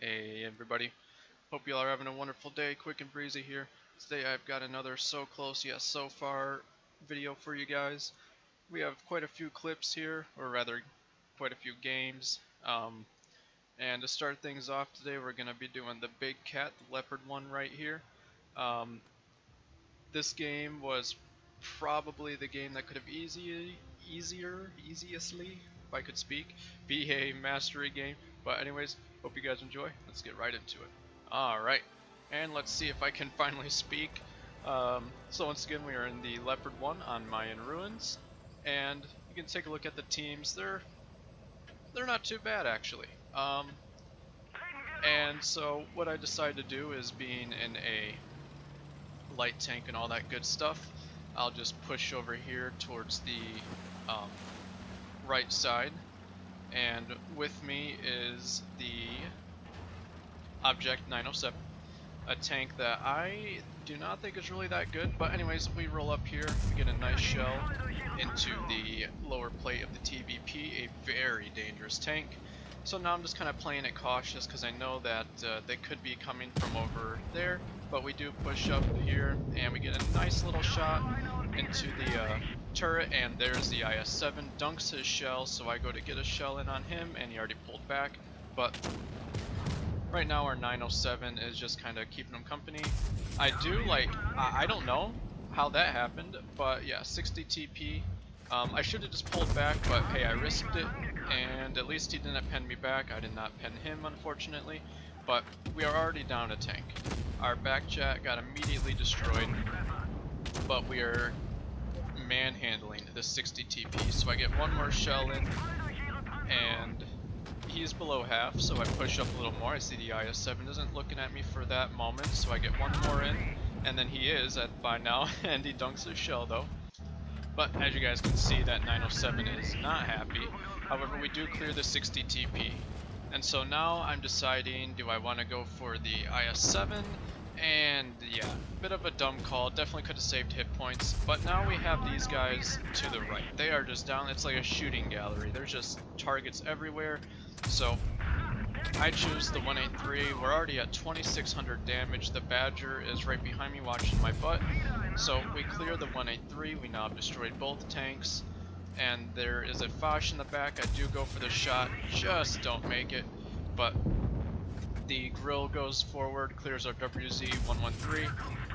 Hey everybody, hope you all are having a wonderful day, quick and breezy here. Today I've got another so close yet so far video for you guys. We have quite a few clips here, or rather quite a few games. And to start things off today we're going to be doing the big cat, the leopard one right here. This game was probably the game that could have easiestly, if I could speak, be a mastery game. But anyways, hope you guys enjoy. Let's get right into it. Alright, and let's see if I can finally speak. So once again, we are in the Leopard 1 on Mayan Ruins, and you can take a look at the teams. They're not too bad actually. And so what I decided to do is, being in a light tank and all that good stuff, I'll just push over here towards the right side, and with me is the Object 907, a tank that I do not think is really that good, but anyways, we roll up here, we get a nice shell into the lower plate of the TVP, a very dangerous tank. So now I'm just kind of playing it cautious because I know that they could be coming from over there, but we do push up here and we get a nice little shot into the turret, and there's the IS-7, dunks his shell, so I go to get a shell in on him and he already pulled back. But right now our 907 is just kind of keeping him company. I don't know how that happened, but yeah, 60 TP. I should have just pulled back, but hey, I risked it, and at least he didn't pen me back. I did not pen him, unfortunately, but we are already down a tank. Our back jet got immediately destroyed, but we are manhandling the 60 TP, so I get one more shell in, and he's below half, so I push up a little more. I see the IS-7 isn't looking at me for that moment, so I get one more in, and then he is by now, and he dunks his shell though. But as you guys can see, that 907 is not happy. However, we do clear the 60 TP. And so now I'm deciding, do I want to go for the IS-7? And yeah, bit of a dumb call, definitely could have saved hit points. But now we have these guys to the right. They are just down, it's like a shooting gallery. There's just targets everywhere. So I choose the 183. We're already at 2600 damage. The Badger is right behind me watching my butt. So we clear the 183. We now have destroyed both tanks. And there is a Foch in the back. I do go for the shot, just don't make it. But the grill goes forward, clears our WZ-113.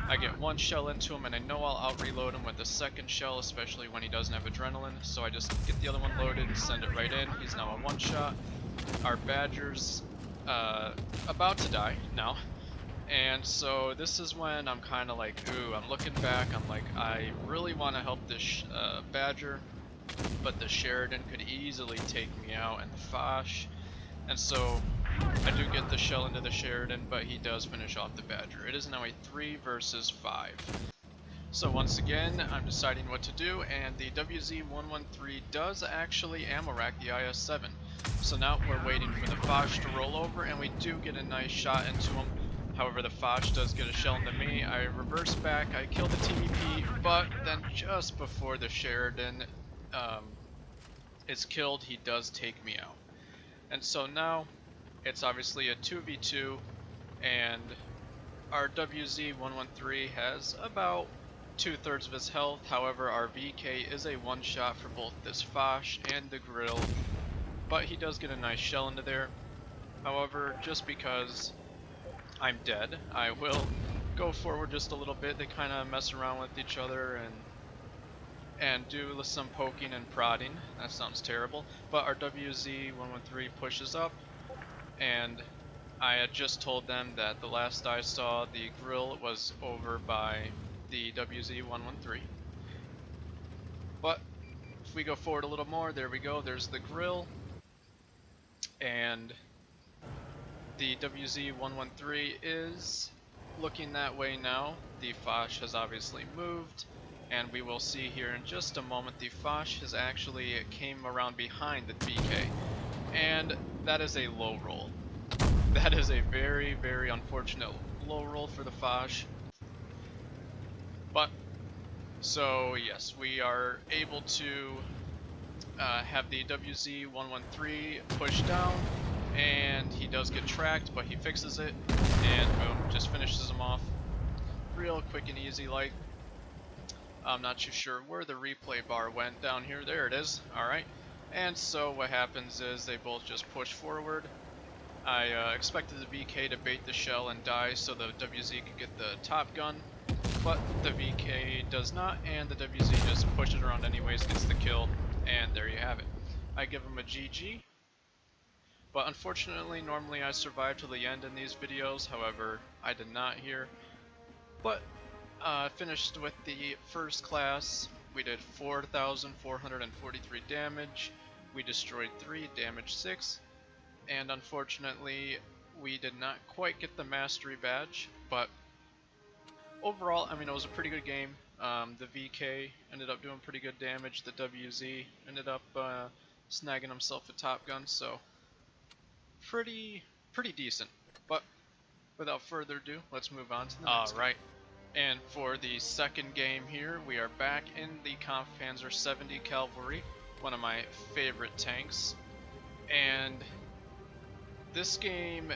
I get one shell into him, and I know I'll out-reload him with the second shell, especially when he doesn't have adrenaline. So I just get the other one loaded and send it right in. He's now a one-shot. Our Badger's about to die now, and so this is when I'm kind of like, ooh, I'm looking back, I'm like, I really want to help this Badger, but the Sheridan could easily take me out, and the Foch, and so I do get the shell into the Sheridan, but he does finish off the Badger. It is now a 3 versus 5. So once again, I'm deciding what to do, and the WZ-113 does actually ammo rack the IS-7. So now we're waiting for the Foch to roll over, and we do get a nice shot into him. However, the Foch does get a shell into me. I reverse back, I kill the TVP, but then just before the Sheridan is killed, he does take me out. And so now it's obviously a 2v2, and our WZ-113 has about 2/3 of his health. However, our VK is a one-shot for both this Foch and the grill, but he does get a nice shell into there. However, just because I'm dead, I will go forward just a little bit. They kind of mess around with each other and do some poking and prodding. That sounds terrible. But our WZ-113 pushes up, and I had just told them that the last I saw, the grill was over by the WZ-113. But if we go forward a little more, there we go, there's the grill, and the WZ-113 is looking that way now. The Foch has obviously moved, and we will see here in just a moment the Foch has actually came around behind the BK, and that is a low roll. That is a very, very unfortunate low roll for the Foch. But so yes, we are able to have the WZ-113 push down, and he does get tracked, but he fixes it, and boom, just finishes him off. Real quick and easy like. I'm not too sure where the replay bar went down here. There it is. Alright. And so what happens is they both just push forward. I expected the VK to bait the shell and die so the WZ could get the top gun, but the VK does not, and the WZ just pushes around anyways, gets the kill, and there you have it. I give him a GG, but unfortunately normally I survive till the end in these videos, however I did not here. But finished with the first class. We did 4,443 damage, we destroyed 3, damaged 6, and unfortunately we did not quite get the mastery badge, but overall, I mean, it was a pretty good game. The VK ended up doing pretty good damage, the WZ ended up snagging himself a top gun, so pretty decent. But without further ado, let's move on to the next game. And for the second game here, we are back in the Kampfpanzer 70 Cavalry, one of my favorite tanks. And this game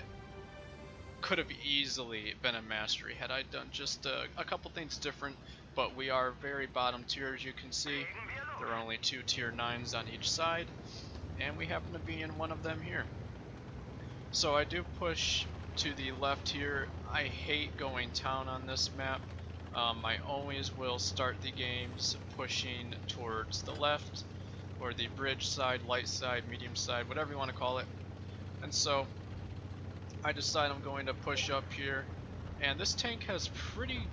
could have easily been a mastery had I done just a couple things different, but we are very bottom tier, as you can see. There are only 2 tier 9s on each side, and we happen to be in one of them here. So I do push to the left here. I hate going town on this map. I always will start the games pushing towards the left, or the bridge side, light side, medium side, whatever you want to call it. And so I decide I'm going to push up here, and this tank has pretty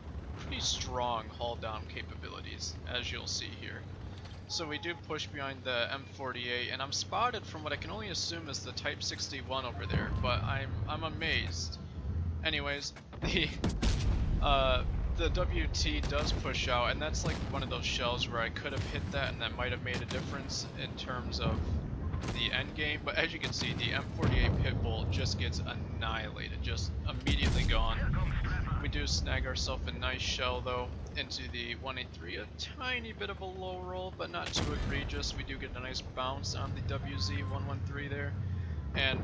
strong hull down capabilities, as you'll see here. So we do push behind the M48, and I'm spotted from what I can only assume is the Type 61 over there, but I'm amazed. Anyways, the WT does push out, and that's like one of those shells where I could have hit that and that might have made a difference in terms of the end game, but as you can see, the M48 Pitbull just gets annihilated, just immediately gone. We do snag ourselves a nice shell though into the 183, a tiny bit of a low roll, but not too egregious. We do get a nice bounce on the WZ-113 there, and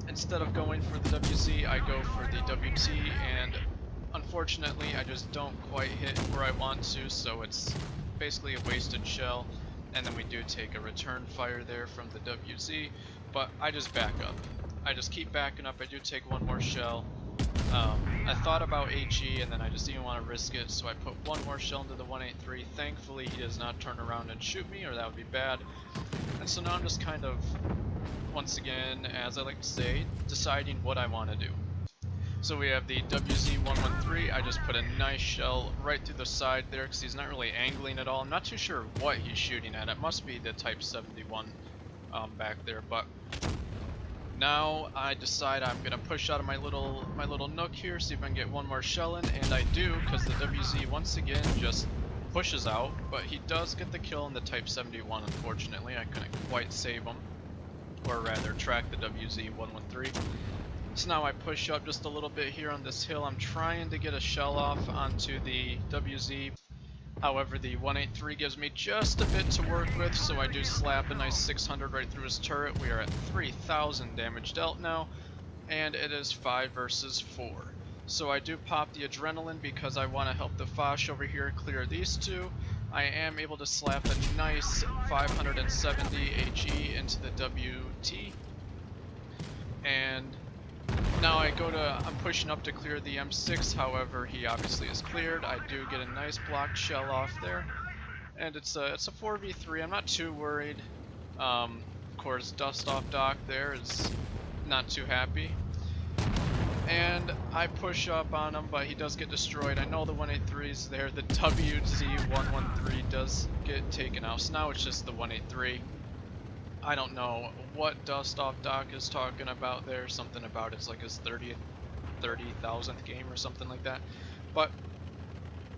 instead of going for the WZ, I go for the WT, and unfortunately I just don't quite hit where I want to, so it's basically a wasted shell. And then we do take a return fire there from the WZ, but I just back up. I just keep backing up. I do take one more shell. I thought about HE, and then I just didn't want to risk it, so I put one more shell into the 183. Thankfully, he does not turn around and shoot me, or that would be bad. And so now I'm just kind of, once again, as I like to say, deciding what I want to do. So we have the WZ-113. I just put a nice shell right through the side there because he's not really angling at all. I'm not too sure what he's shooting at. It must be the Type 71 back there. But now I decide I'm gonna push out of my little nook here, see if I can get one more shell in, and I do, because the WZ once again just pushes out. But he does get the kill in the Type 71. Unfortunately, I couldn't quite save him, or rather track the WZ-113. So now I push up just a little bit here on this hill. I'm trying to get a shell off onto the WZ. However, the 183 gives me just a bit to work with, so I do slap a nice 600 right through his turret. We are at 3,000 damage dealt now, and it is 5 versus 4. So I do pop the adrenaline because I want to help the Foch over here clear these two. I am able to slap a nice 570 HE into the WT. And now I'm pushing up to clear the M6, however, he obviously is cleared. I do get a nice blocked shell off there. And it's a 4v3, I'm not too worried. Of course, Dust Off Doc there is not too happy. And I push up on him, but he does get destroyed. I know the 183's there. The WZ-113 does get taken out. So now it's just the 183. I don't know what Dust Off Doc is talking about there. Something about it's like his 30,000th game or something like that. But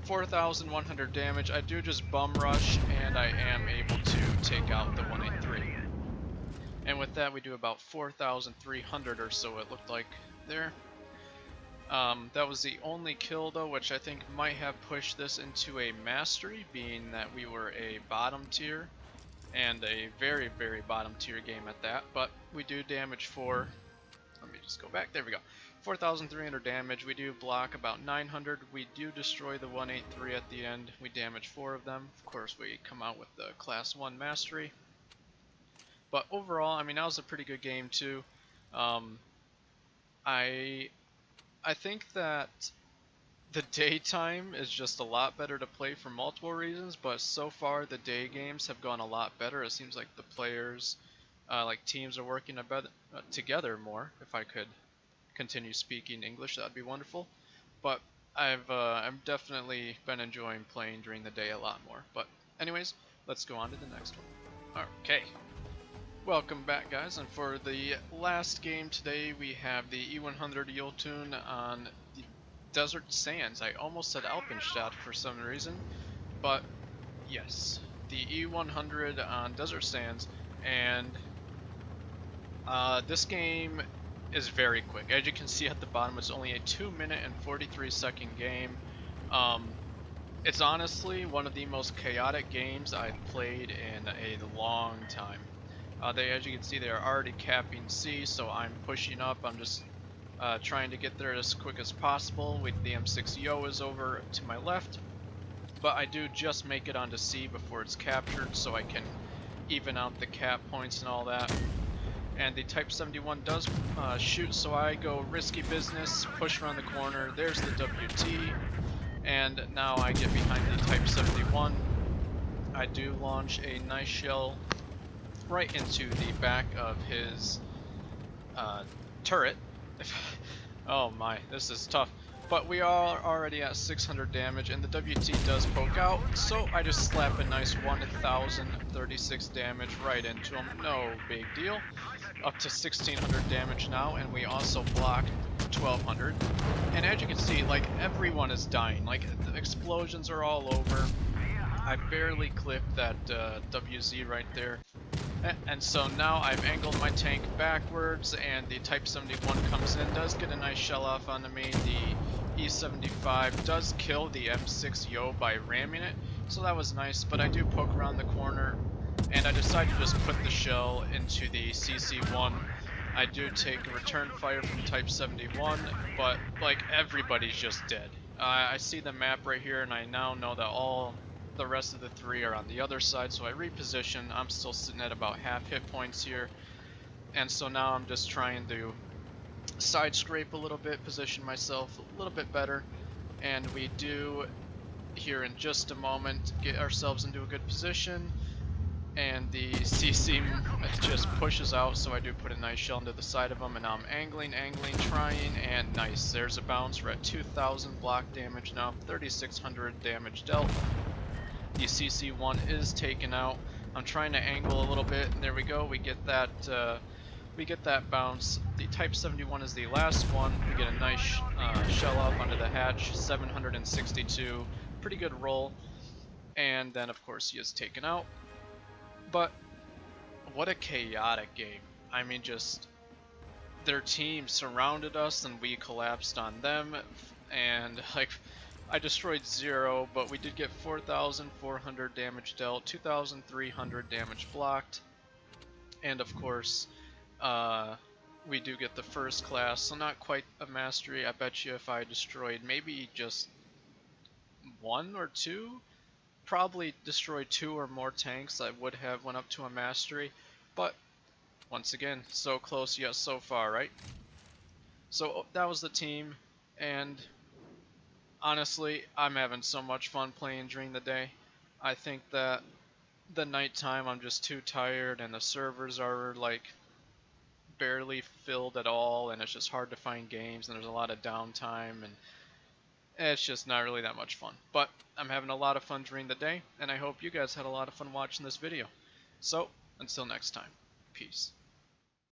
4,100 damage. I do just bum rush, and I am able to take out the 183. And with that, we do about 4,300 or so, it looked like there. That was the only kill though, which I think might have pushed this into a mastery, being that we were a bottom tier, and a very bottom tier game at that. But we do damage 4, just go back. There we go. 4,300 damage. We do block about 900. We do destroy the 183 at the end. We damage 4 of them. Of course, we come out with the Class 1 Mastery. But overall, I mean, that was a pretty good game too. I think that the daytime is just a lot better to play for multiple reasons, but so far the day games have gone a lot better. It seems like the players, like teams, are working together more. If I could continue speaking English, that'd be wonderful. But I've definitely been enjoying playing during the day a lot more. But anyways, let's go on to the next one. Okay. Welcome back, guys, and for the last game today we have the E100 Yultun on the Desert Sands. I almost said Alpenstadt for some reason, but yes, the E100 on Desert Sands, and this game is very quick. As you can see at the bottom, it's only a 2-minute and 43-second game. It's honestly one of the most chaotic games I've played in a long time. As you can see, they are already capping C, so I'm pushing up. I'm just trying to get there as quick as possible. The M6 Yo is over to my left, but I do just make it onto C before it's captured, so I can even out the cap points and all that. And the Type 71 does shoot, so I go risky business, push around the corner. There's the WT, and now I get behind the Type 71. I do launch a nice shell right into the back of his turret. Oh my, this is tough. But we are already at 600 damage, and the WT does poke out, so I just slap a nice 1,036 damage right into him. No big deal. Up to 1,600 damage now, and we also blocked 1,200. And as you can see, like, everyone is dying. Like, the explosions are all over. I barely clipped that WZ right there. And so now I've angled my tank backwards, and the Type 71 comes in, does get a nice shell off onto me. The E75 does kill the M6 Yo by ramming it, so that was nice, but I do poke around the corner, and I decide to just put the shell into the CC1. I do take a return fire from Type 71, but like everybody's just dead. I see the map right here, and I now know that all the rest of the 3 are on the other side, so I reposition. I'm still sitting at about half hit points here, and so now I'm just trying to side scrape a little bit, position myself a little bit better, and we do here in just a moment get ourselves into a good position, and the CC just pushes out, so I do put a nice shell into the side of him, and now I'm angling, trying, and nice. There's a bounce. We're at 2,000 block damage now, 3,600 damage dealt. The CC1 is taken out. I'm trying to angle a little bit, and there we go. We get that bounce. The Type 71 is the last one. We get a nice shell up onto the hatch, 762. Pretty good roll. And then, of course, he is taken out. But what a chaotic game. I mean, just their team surrounded us, and we collapsed on them. And, like, I destroyed 0, but we did get 4,400 damage dealt, 2,300 damage blocked, and of course, we do get the first class, so not quite a mastery. I bet you if I destroyed maybe just 1 or 2, probably destroyed 2 or more tanks, I would have went up to a mastery, but once again, so close yet so far, right? So that was the team, and honestly, I'm having so much fun playing during the day. I think that the nighttime I'm just too tired, and the servers are like barely filled at all, and it's just hard to find games, and there's a lot of downtime, and it's just not really that much fun. But I'm having a lot of fun during the day, and I hope you guys had a lot of fun watching this video. So, until next time, peace.